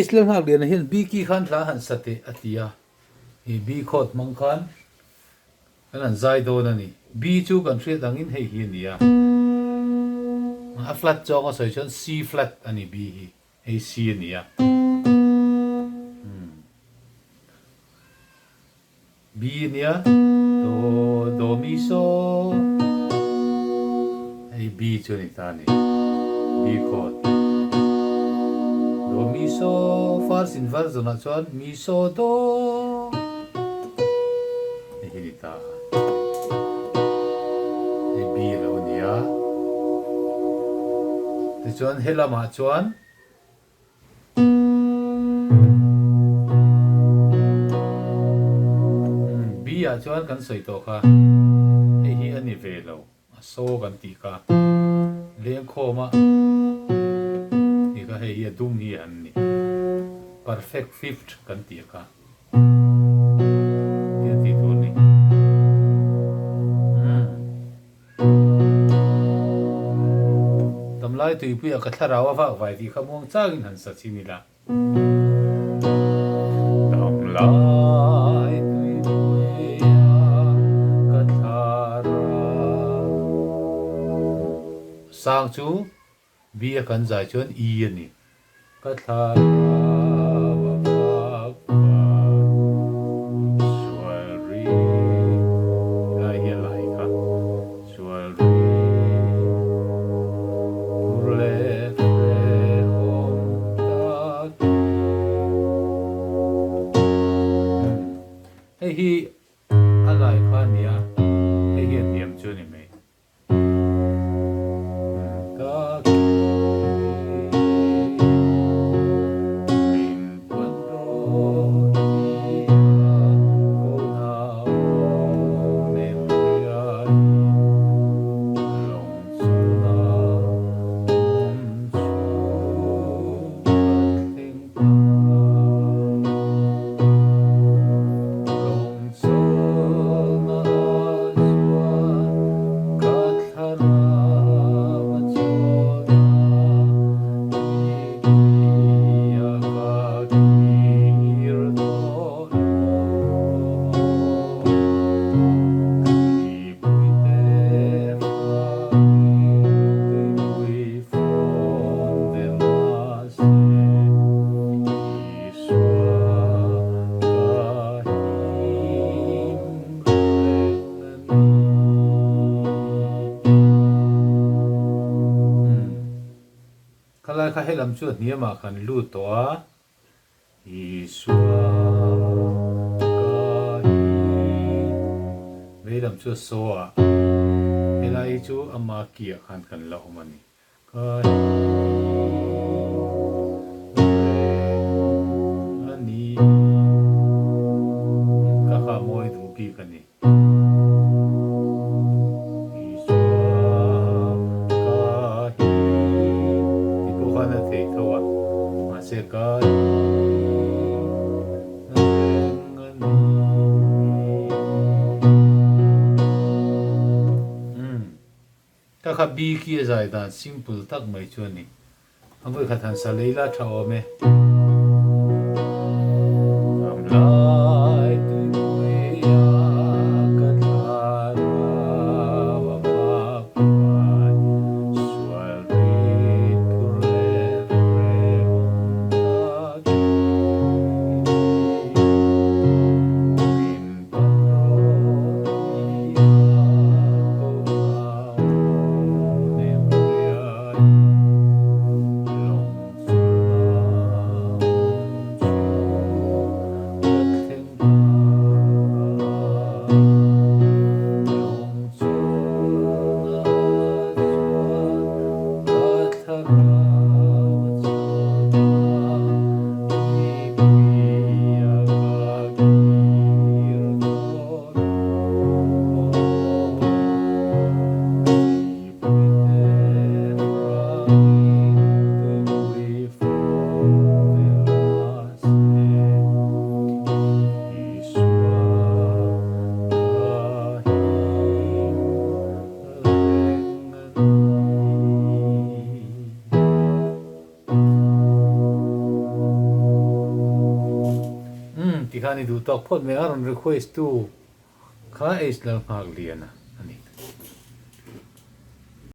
Islam hak dia na hin biki khan thla han sate atia hi bi khot mang khan kan zai do na ni bi chu kan thre dangin hei hi ni a flat chong a soi chon C flat ani bi hi hei C ni B ni do mi so hei B chu ni ta ni B chord do mi so fa sin fa zona chuan mi so do hei ni ta hei B lo ni ti chuan helama chuan bia chuan kan soi to kha hei hi ani ve lo so kan ti ka leng khoma ni ka hei hi dum hi an ni perfect fifth kan ti ka ya ti to ni tamlai tuipuiah ka tharawa va vai ti khamong changin han sa chi ni la Damlai tuipuiah ka thara sang chu bia kan zai chuan I ani ka thara sual ri lai hi lai ka sual ri le re om ta hei hi alai kha nia hei hi niam chu ni me ka min pon ro ti ko na nem ria long su na chu thing kalai kha helam chu niama khan lu to a Isua ka velam chu so a helai chu ama kia khan kan la omani ka ani ka kha moi du pi kani God ta kha bi ki zai da simple tak mai chu ni angoi kha than sa leila thaw me Damlai tuipuiah ka thara wa pa sual ri pure re khani du tok phot me aron request tu kha is lan hak liana